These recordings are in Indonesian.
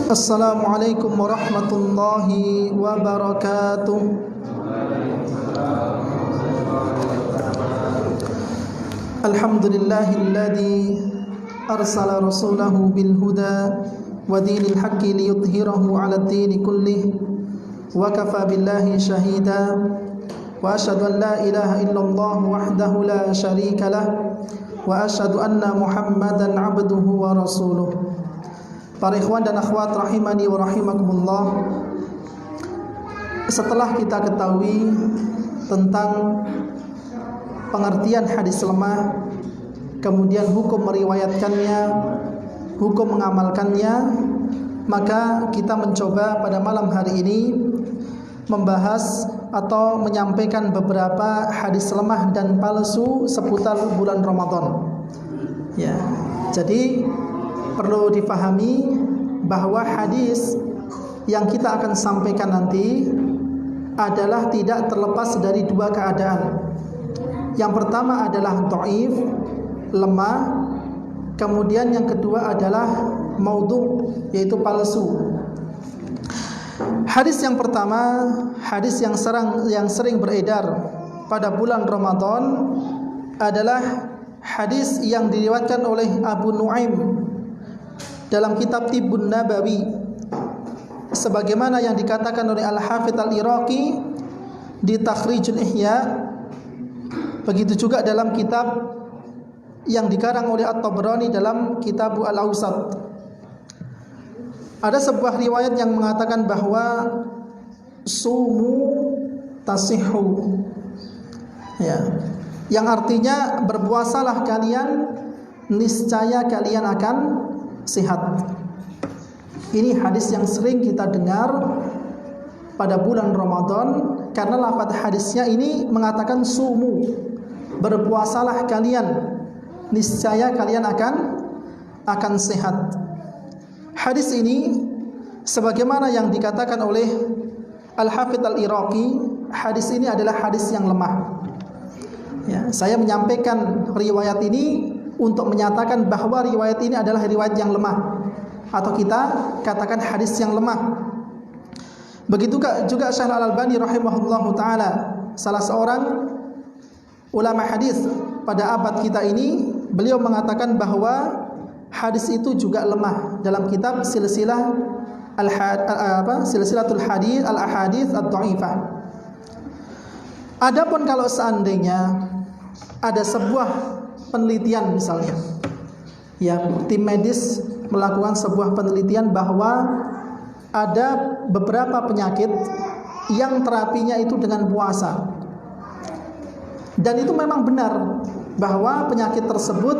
Assalamualaikum warahmatullahi wabarakatuh. Alhamdulillahilladzi arsala rasulahu bil huda wa dinil haqqi liyudhhirahu 'alad dini kullih wa kafa billahi shahida wa asyhadu an la ilaha illallah wahdahu la syarika lah wa asyhadu anna Muhammadan 'abduhu wa rasuluh. Para ikhwan dan akhwat rahimani wa rahimakumullah, setelah kita ketahui tentang pengertian hadis lemah, kemudian hukum meriwayatkannya, hukum mengamalkannya, maka kita mencoba pada malam hari ini membahas atau menyampaikan beberapa hadis lemah dan palsu seputar bulan Ramadan. Ya, jadi perlu difahami bahwa hadis yang kita akan sampaikan nanti adalah tidak terlepas dari dua keadaan. Yang pertama adalah dhaif, lemah. Kemudian yang kedua adalah maudhu', yaitu palsu. Hadis yang pertama, hadis yang sering beredar pada bulan Ramadan adalah hadis yang diriwayatkan oleh Abu Nuaim dalam kitab Tibbun Nabawi, sebagaimana yang dikatakan oleh Al-Hafidz Al-Iraqi di Takhrijul Ihya, begitu juga dalam kitab yang dikarang oleh At-Tabrani dalam Kitab Al-Awsat. Ada sebuah riwayat yang mengatakan bahwa sumu tasihhu, ya, yang artinya berpuasalah kalian, niscaya kalian akan sehat. Ini hadis yang sering kita dengar pada bulan Ramadan karena lafaz hadisnya ini mengatakan sumu, berpuasalah kalian, niscaya kalian akan sehat. Hadis ini sebagaimana yang dikatakan oleh Al-Hafidz Al-Iraqi, hadis ini adalah hadis yang lemah. Ya, saya menyampaikan riwayat ini untuk menyatakan bahwa riwayat ini adalah riwayat yang lemah, atau kita katakan hadis yang lemah. Begitu juga Syekh Al-Albani rahimahullahu taala, salah seorang ulama hadis pada abad kita ini, beliau mengatakan bahwa hadis itu juga lemah dalam kitab silsilatul hadis al-ahadits ad-dhaifah. Adapun kalau seandainya ada sebuah penelitian, misalnya, ya, tim medis melakukan sebuah penelitian bahwa ada beberapa penyakit yang terapinya itu dengan puasa, dan itu memang benar bahwa penyakit tersebut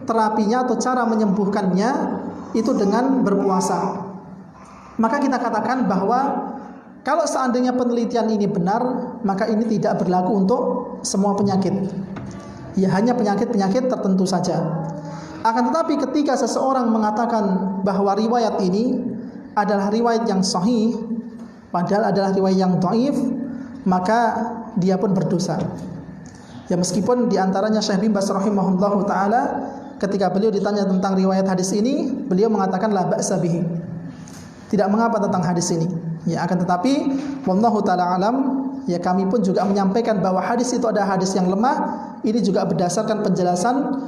terapinya atau cara menyembuhkannya itu dengan berpuasa, maka kita katakan bahwa kalau seandainya penelitian ini benar, maka ini tidak berlaku untuk semua penyakit. Ya, hanya penyakit-penyakit tertentu saja. Akan tetapi ketika seseorang mengatakan bahwa riwayat ini adalah riwayat yang sahih, padahal adalah riwayat yang dhaif, maka dia pun berdosa. Ya, meskipun diantaranya Syekh bin Baz rahimahullahu taala, ketika beliau ditanya tentang riwayat hadis ini, beliau mengatakan la ba'sa bihi, tidak mengapa tentang hadis ini. Ya, akan tetapi wallahu taala alam, ya, kami pun juga menyampaikan bahwa hadis itu adalah hadis yang lemah. Ini juga berdasarkan penjelasan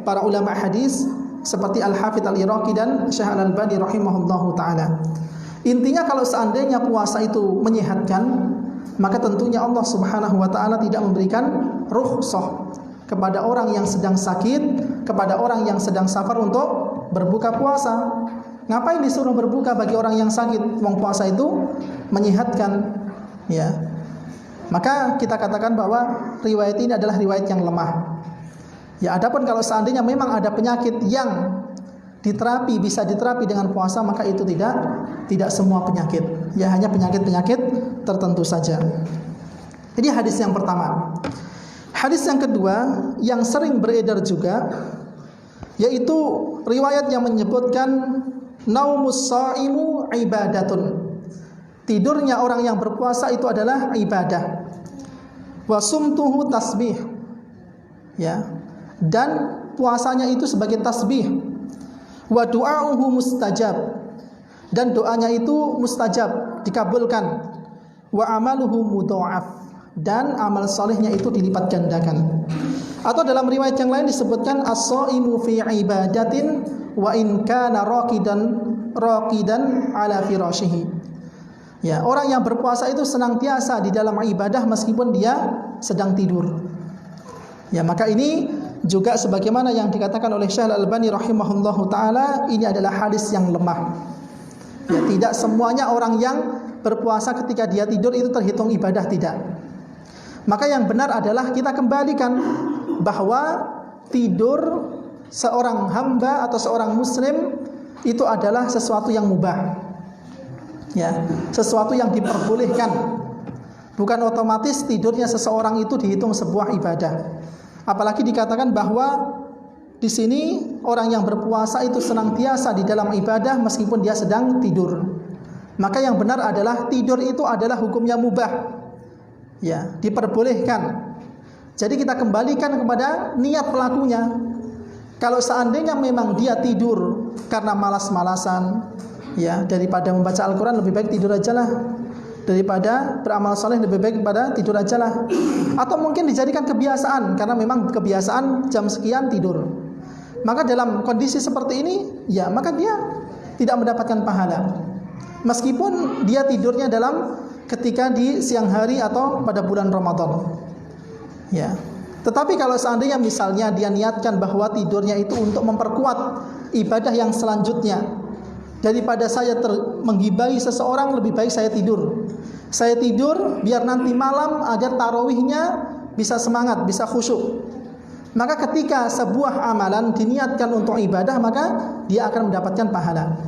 para ulama hadis seperti Al-Hafidz Al-Iraqi dan Syekh Al-Albani rahimahullahu taala. Intinya kalau seandainya puasa itu menyehatkan, maka tentunya Allah Subhanahu wa taala tidak memberikan rukhsah kepada orang yang sedang sakit, kepada orang yang sedang safar untuk berbuka puasa. Ngapain disuruh berbuka bagi orang yang sakit? Wong puasa itu menyehatkan, ya. Maka kita katakan bahwa riwayat ini adalah riwayat yang lemah. Ya, adapun kalau seandainya memang ada penyakit yang bisa diterapi dengan puasa, maka itu tidak semua penyakit. Ya, hanya penyakit-penyakit tertentu saja. Ini hadis yang pertama. Hadis yang kedua yang sering beredar juga, yaitu riwayat yang menyebutkan naumus shaimu ibadatun. Tidurnya orang yang berpuasa itu adalah ibadah. Wa sumtuhu tasbih. Ya. Dan puasanya itu sebagai tasbih. Wa du'auhu mustajab, dan doanya itu mustajab, dikabulkan. Wa amaluhu mudha'af, dan amal salehnya itu dilipat gandakan. Atau dalam riwayat yang lain disebutkan as-shaimu fi ibadatin wa in kana raqidan ala firashihi. Ya, orang yang berpuasa itu senantiasa di dalam ibadah meskipun dia sedang tidur. Ya, maka ini juga sebagaimana yang dikatakan oleh Syekh Al-Albani rahimahullahu taala, ini adalah hadis yang lemah. Ya, tidak semuanya orang yang berpuasa ketika dia tidur itu terhitung ibadah, tidak. Maka yang benar adalah kita kembalikan bahwa tidur seorang hamba atau seorang muslim itu adalah sesuatu yang mubah. Ya, sesuatu yang diperbolehkan. Bukan otomatis tidurnya seseorang itu dihitung sebuah ibadah. Apalagi dikatakan bahwa di sini orang yang berpuasa itu senantiasa di dalam ibadah meskipun dia sedang tidur. Maka yang benar adalah tidur itu adalah hukumnya mubah. Ya, diperbolehkan. Jadi kita kembalikan kepada niat pelakunya. Kalau seandainya memang dia tidur karena malas-malasan, ya, daripada membaca Al-Quran lebih baik tidur aja lah. Daripada beramal saleh lebih baik pada tidur aja lah. Atau mungkin dijadikan kebiasaan karena memang kebiasaan jam sekian tidur. Maka dalam kondisi seperti ini, ya, maka dia tidak mendapatkan pahala. Meskipun dia tidurnya dalam ketika di siang hari atau pada bulan Ramadan. Ya. Tetapi kalau seandainya misalnya dia niatkan bahwa tidurnya itu untuk memperkuat ibadah yang selanjutnya, daripada saya menggibahi seseorang, lebih baik saya tidur. Saya tidur biar nanti malam agar tarawihnya bisa semangat, bisa khusyuk. Maka ketika sebuah amalan diniatkan untuk ibadah, maka dia akan mendapatkan pahala.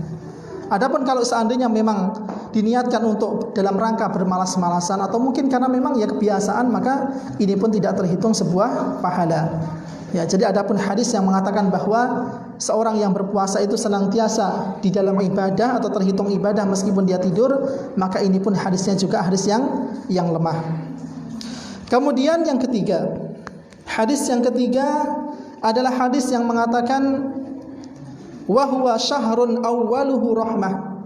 Adapun kalau seandainya memang diniatkan untuk dalam rangka bermalas-malasan atau mungkin karena memang ya kebiasaan, maka ini pun tidak terhitung sebuah pahala. Ya, jadi adapun hadis yang mengatakan bahwa seorang yang berpuasa itu senantiasa di dalam ibadah atau terhitung ibadah meskipun dia tidur, maka ini pun hadisnya juga hadis yang lemah. Kemudian yang ketiga, hadis yang ketiga adalah hadis yang mengatakan wa huwa syahrun awwaluhu rahmah.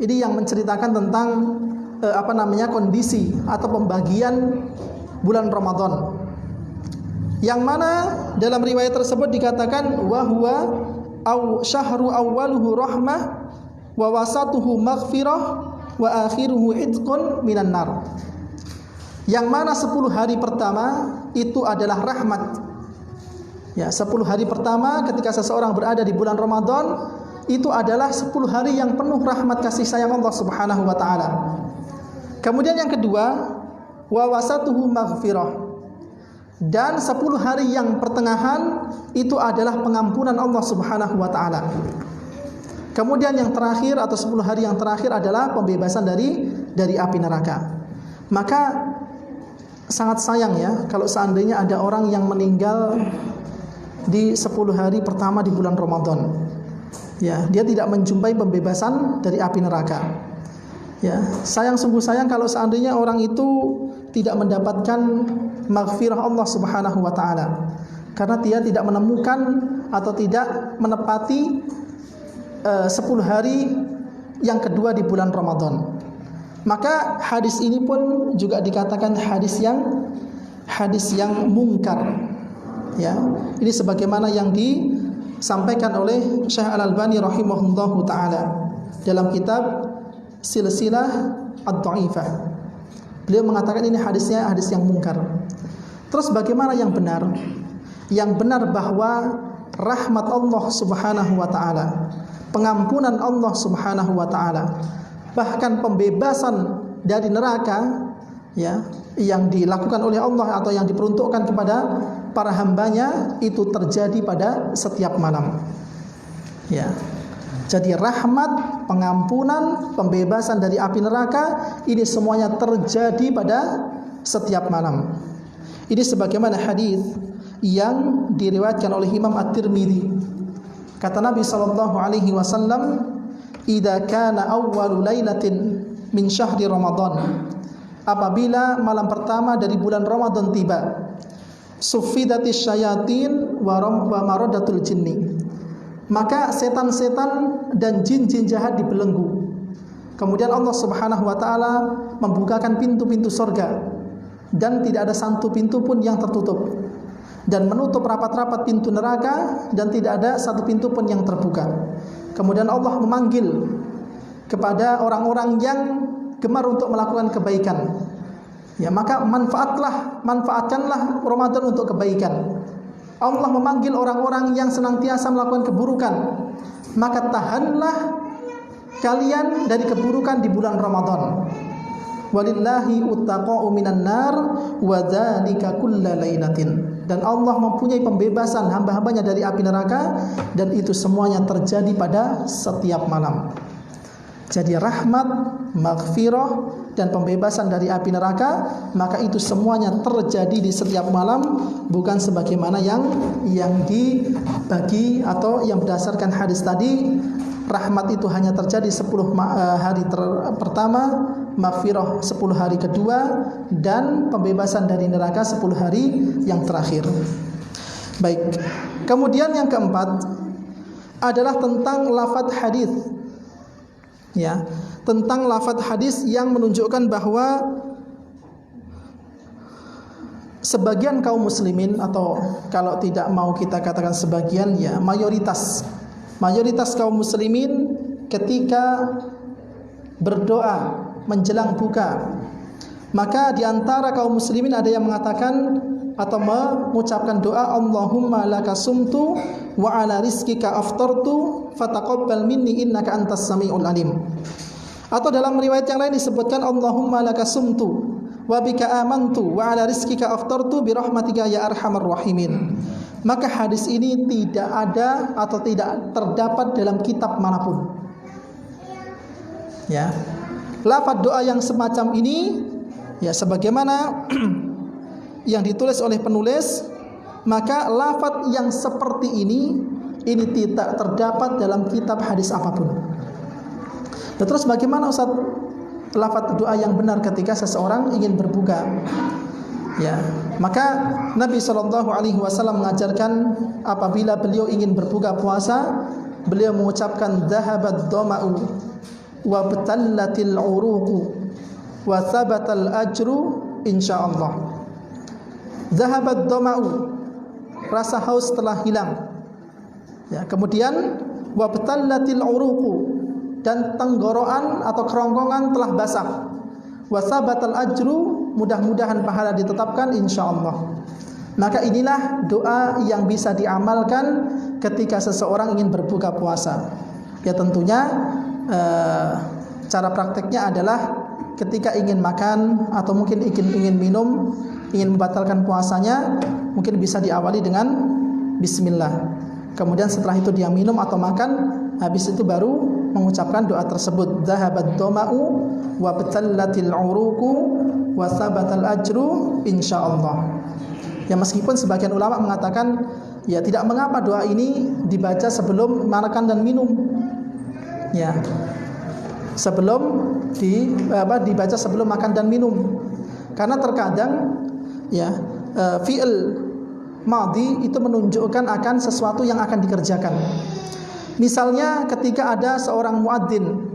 Ini yang menceritakan tentang kondisi atau pembagian bulan Ramadan. Yang mana dalam riwayat tersebut dikatakan wa huwa syahru awwaluhu rahmah wa wasatuhu maghfirah wa akhiruhu idqun minan nar. Yang mana 10 hari pertama itu adalah rahmat. Ya, 10 hari pertama ketika seseorang berada di bulan Ramadan itu adalah 10 hari yang penuh rahmat kasih sayang Allah Subhanahu wa taala. Kemudian yang kedua, wa wasatuhu maghfirah. Dan 10 hari yang pertengahan itu adalah pengampunan Allah Subhanahu wa taala. Kemudian yang terakhir atau 10 hari yang terakhir adalah pembebasan dari api neraka. Maka sangat sayang ya kalau seandainya ada orang yang meninggal di 10 hari pertama di bulan Ramadan. Ya, dia tidak menjumpai pembebasan dari api neraka. Ya, sungguh sayang kalau seandainya orang itu tidak mendapatkan maghfirah Allah Subhanahu wa taala. Karena dia tidak menemukan atau tidak menepati 10 hari yang kedua di bulan Ramadan. Maka hadis ini pun juga dikatakan hadis yang mungkar. Ya, ini sebagaimana yang disampaikan oleh Syekh Al-Albani rahimahullahu taala dalam kitab Silsilah Ad-Dha'ifah. Beliau mengatakan ini hadisnya hadis yang mungkar. Terus bagaimana yang benar? Yang benar bahwa rahmat Allah Subhanahu wa taala, pengampunan Allah Subhanahu wa taala, bahkan pembebasan dari neraka, ya, yang dilakukan oleh Allah atau yang diperuntukkan kepada para hambanya itu terjadi pada setiap malam. Ya. Jadi rahmat, pengampunan, pembebasan dari api neraka ini semuanya terjadi pada setiap malam. Ini sebagaimana hadis yang diriwayatkan oleh Imam At-Tirmidzi. Kata Nabi sallallahu alaihi wasallam, "Idza kana awwalu lailatin min syahri Ramadan." Apabila malam pertama dari bulan Ramadan tiba, suffidatis syayatin wa maradatul jinni. Maka setan-setan dan jin-jin jahat dibelenggu. Kemudian Allah Subhanahu wa taala membukakan pintu-pintu surga dan tidak ada satu pintu pun yang tertutup, dan menutup rapat-rapat pintu neraka dan tidak ada satu pintu pun yang terbuka. Kemudian Allah memanggil kepada orang-orang yang gemar untuk melakukan kebaikan. Ya, maka manfaatkanlah Ramadan untuk kebaikan. Allah memanggil orang-orang yang senantiasa melakukan keburukan. Maka tahanlah kalian dari keburukan di bulan Ramadan. Walillahi uttaqa'u minan nar wa dzalika kulla lailatin. Dan Allah mempunyai pembebasan hamba-hambanya dari api neraka, dan itu semuanya terjadi pada setiap malam. Jadi rahmat, maghfirah, dan pembebasan dari api neraka, maka itu semuanya terjadi di setiap malam, bukan sebagaimana yang dibagi atau yang berdasarkan hadis tadi. Rahmat itu hanya terjadi 10 hari pertama, maghfirah 10 hari kedua, dan pembebasan dari neraka 10 hari yang terakhir. Baik. Kemudian yang keempat adalah tentang lafadz hadis. Ya, tentang lafadz hadis yang menunjukkan bahwa sebagian kaum muslimin, atau kalau tidak mau kita katakan sebagian, ya mayoritas kaum muslimin ketika berdoa menjelang buka, maka di antara kaum muslimin ada yang mengatakan atau mengucapkan doa, Allahumma laka sumtu wa ala rizkika aftartu fataqabbal minni innaka antas samiul alim. Atau dalam riwayat yang lain disebutkan, Allahumma laka sumtu wa bika amantu wa ala rizkika aftartu bi rahmatika ya arhamar rahimin. Maka hadis ini tidak ada atau tidak terdapat dalam kitab manapun. Ya. Lafaz doa yang semacam ini, ya sebagaimana yang ditulis oleh penulis, maka lafaz yang seperti ini tidak terdapat dalam kitab hadis apapun. Dan terus bagaimana Ustaz lafaz doa yang benar ketika seseorang ingin berbuka? Ya, maka Nabi SAW mengajarkan apabila beliau ingin berbuka puasa, beliau mengucapkan dhahabat dhama'u wa batallatil uruqu wa thabatal ajru insyaallah. Dhahabat dhama'u, rasa haus telah hilang. Ya, kemudian wa batallatil uruqu, dan tenggorokan atau kerongkongan telah basah. Wa thabatal ajru, mudah-mudahan pahala ditetapkan insyaallah. Maka inilah doa yang bisa diamalkan ketika seseorang ingin berbuka puasa. Ya tentunya cara prakteknya adalah ketika ingin makan atau mungkin ingin minum, ingin membatalkan puasanya, mungkin bisa diawali dengan bismillah. Kemudian setelah itu dia minum atau makan, habis itu baru mengucapkan doa tersebut, dhahabat dhama'u wa batallatil uruqu wa thabatal ajru insyaallah. Ya meskipun sebagian ulama mengatakan ya tidak mengapa doa ini dibaca sebelum makan dan minum. Ya. Dibaca sebelum makan dan minum. Karena terkadang ya fi'il madhi itu menunjukkan akan sesuatu yang akan dikerjakan. Misalnya ketika ada seorang muadzin,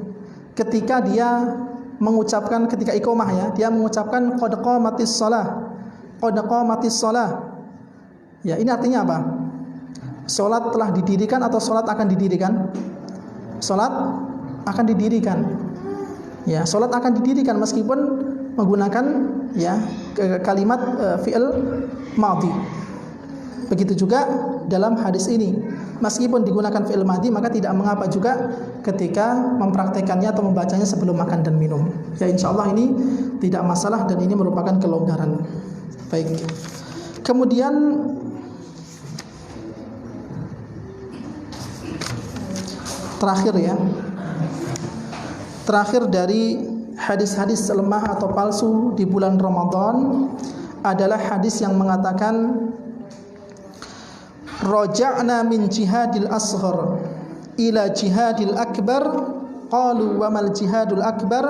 ketika dia mengucapkan ketika iqamah, ya, dia mengucapkan qad qamatis shalah. Qad qamatis shalah. Ya, ini artinya apa? Salat telah didirikan atau salat akan didirikan? Salat akan didirikan. Ya, salat akan didirikan meskipun menggunakan ya kalimat fi'il madhi. Begitu juga dalam hadis ini, meskipun digunakan fi'il madhi, maka tidak mengapa juga ketika mempraktekannya atau membacanya sebelum makan dan minum. Ya insyaallah ini tidak masalah dan ini merupakan kelonggaran. Baik. Kemudian terakhir dari hadis-hadis lemah atau palsu di bulan Ramadan adalah hadis yang mengatakan raja'na min jihadil asghar ila jihadil akbar, qalu wa mal jihadul akbar,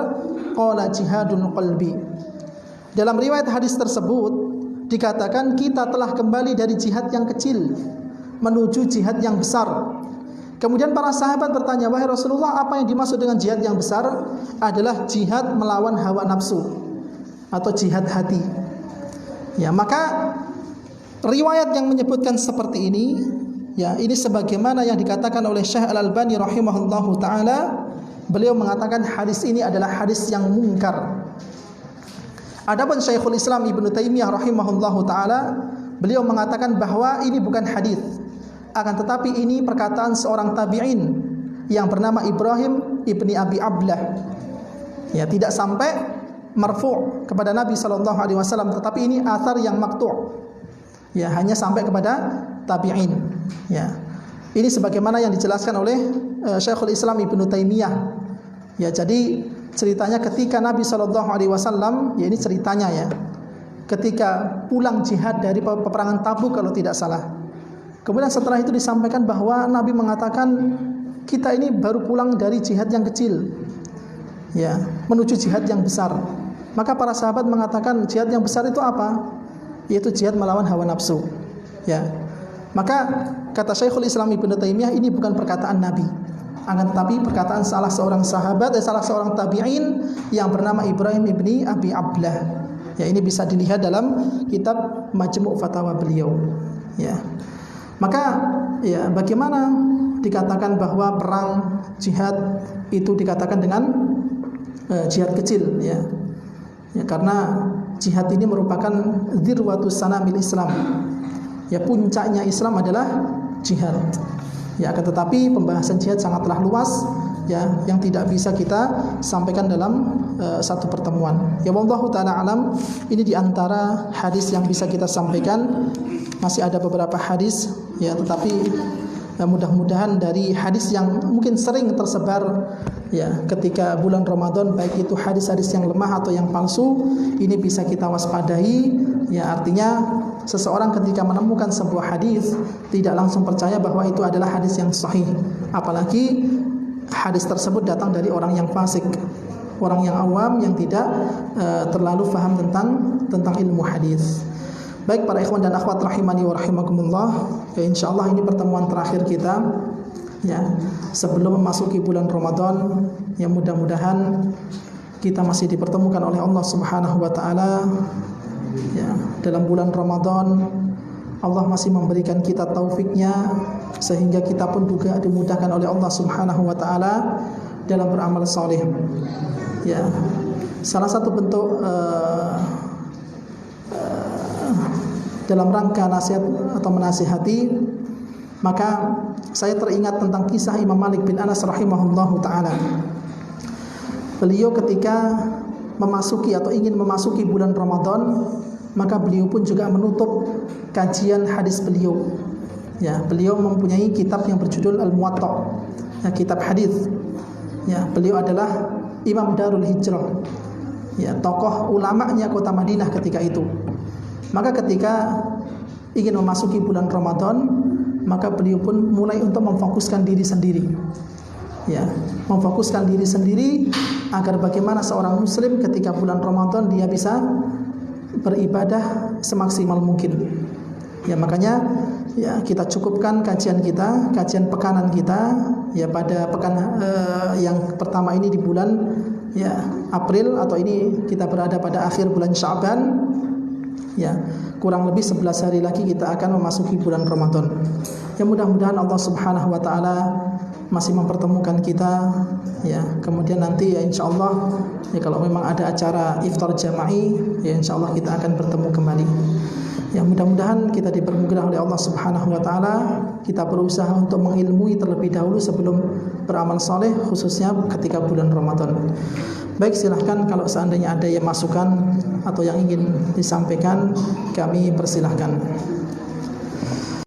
qala jihadul qalbi. Dalam riwayat hadis tersebut dikatakan kita telah kembali dari jihad yang kecil menuju jihad yang besar. Kemudian para sahabat bertanya, wahai Rasulullah, apa yang dimaksud dengan jihad yang besar? Adalah jihad melawan hawa nafsu atau jihad hati. Ya, maka riwayat yang menyebutkan seperti ini, ya, ini sebagaimana yang dikatakan oleh Syekh Al-Albani rahimahullahu taala. Beliau mengatakan hadis ini adalah hadis yang mungkar. Adapun Syekhul Islam Ibnu Taimiyah rahimahullahu taala, beliau mengatakan bahwa ini bukan hadis, akan tetapi ini perkataan seorang tabi'in yang bernama Ibrahim ibni Abi Ablah. Ya, tidak sampai marfu' kepada Nabi sallallahu alaihi wasallam, tetapi ini athar yang maqtu'. Ya, hanya sampai kepada tabi'in. Ya. Ini sebagaimana yang dijelaskan oleh Syekhul Islam Ibnu Taimiyah. Ya, jadi ceritanya ketika Nabi SAW, ya ini ceritanya ya, ketika pulang jihad dari peperangan Tabuk kalau tidak salah. Kemudian setelah itu disampaikan bahwa Nabi mengatakan, kita ini baru pulang dari jihad yang kecil, ya, menuju jihad yang besar. Maka para sahabat mengatakan, jihad yang besar itu apa? Yaitu jihad melawan hawa nafsu. Ya. Maka kata Syekhul Islam Ibnu Taimiyah, ini bukan perkataan Nabi, akan tetapi perkataan salah seorang sahabat, salah seorang tabi'in yang bernama Ibrahim ibni Abi Ablah. Ya, ini bisa dilihat dalam kitab Majmu' Fatawa beliau. Ya. Maka ya, bagaimana dikatakan bahwa perang jihad itu dikatakan dengan jihad kecil, ya. Ya, karena jihad ini merupakan dzirwatus sanamil Islam. Ya, puncaknya Islam adalah jihad. Ya, akan tetapi pembahasan jihad sangatlah luas, ya, yang tidak bisa kita sampaikan dalam satu pertemuan. Ya, wallahu taala alam, ini diantara hadis yang bisa kita sampaikan. Masih ada beberapa hadis, ya, tetapi mudah-mudahan dari hadis yang mungkin sering tersebar, ya, ketika bulan Ramadan, baik itu hadis-hadis yang lemah atau yang palsu, ini bisa kita waspadai. Ya, artinya seseorang ketika menemukan sebuah hadis tidak langsung percaya bahwa itu adalah hadis yang sahih, apalagi hadis tersebut datang dari orang yang fasik, orang yang awam yang tidak terlalu paham tentang ilmu hadis. Baik para ikhwan dan akhwat rahimani wa rahimakumullah, ya, insyaallah ini pertemuan terakhir kita, ya, sebelum memasuki bulan Ramadan. Ya, mudah-mudahan kita masih dipertemukan oleh Allah Subhanahu wa taala, ya, dalam bulan Ramadan. Allah masih memberikan kita taufiknya sehingga kita pun juga dimudahkan oleh Allah Subhanahu wa taala dalam beramal saleh. Ya, salah satu bentuk dalam rangka nasihat atau menasihati, maka saya teringat tentang kisah Imam Malik bin Anas rahimahullahu taala. Beliau ketika memasuki atau ingin memasuki bulan Ramadan, maka beliau pun juga menutup kajian hadis beliau. Ya, beliau mempunyai kitab yang berjudul Al-Muwatta, ya, kitab hadis. Ya, beliau adalah Imam Darul Hijrah, ya, tokoh ulamanya kota Madinah ketika itu. Maka ketika ingin memasuki bulan Ramadan, maka beliau pun mulai untuk memfokuskan diri sendiri. Ya, memfokuskan diri sendiri agar bagaimana seorang muslim ketika bulan Ramadan dia bisa beribadah semaksimal mungkin. Ya, makanya ya, kita cukupkan kajian kita, kajian pekanan kita, ya, pada pekan yang pertama ini di bulan, ya, April, atau ini kita berada pada akhir bulan Sya'ban. Ya, kurang lebih 11 hari lagi kita akan memasuki bulan Ramadan. Ya, mudah-mudahan Allah Subhanahu wa taala masih mempertemukan kita, ya. Kemudian nanti ya insyaallah, ya, kalau memang ada acara iftar jama'i, ya insyaallah kita akan bertemu kembali. Ya, mudah-mudahan kita dipermudah oleh Allah Subhanahu wa taala. Kita berusaha untuk mengilmui terlebih dahulu sebelum beramal saleh, khususnya ketika bulan Ramadan. Baik, silahkan kalau seandainya ada yang masukan atau yang ingin disampaikan, kami persilahkan.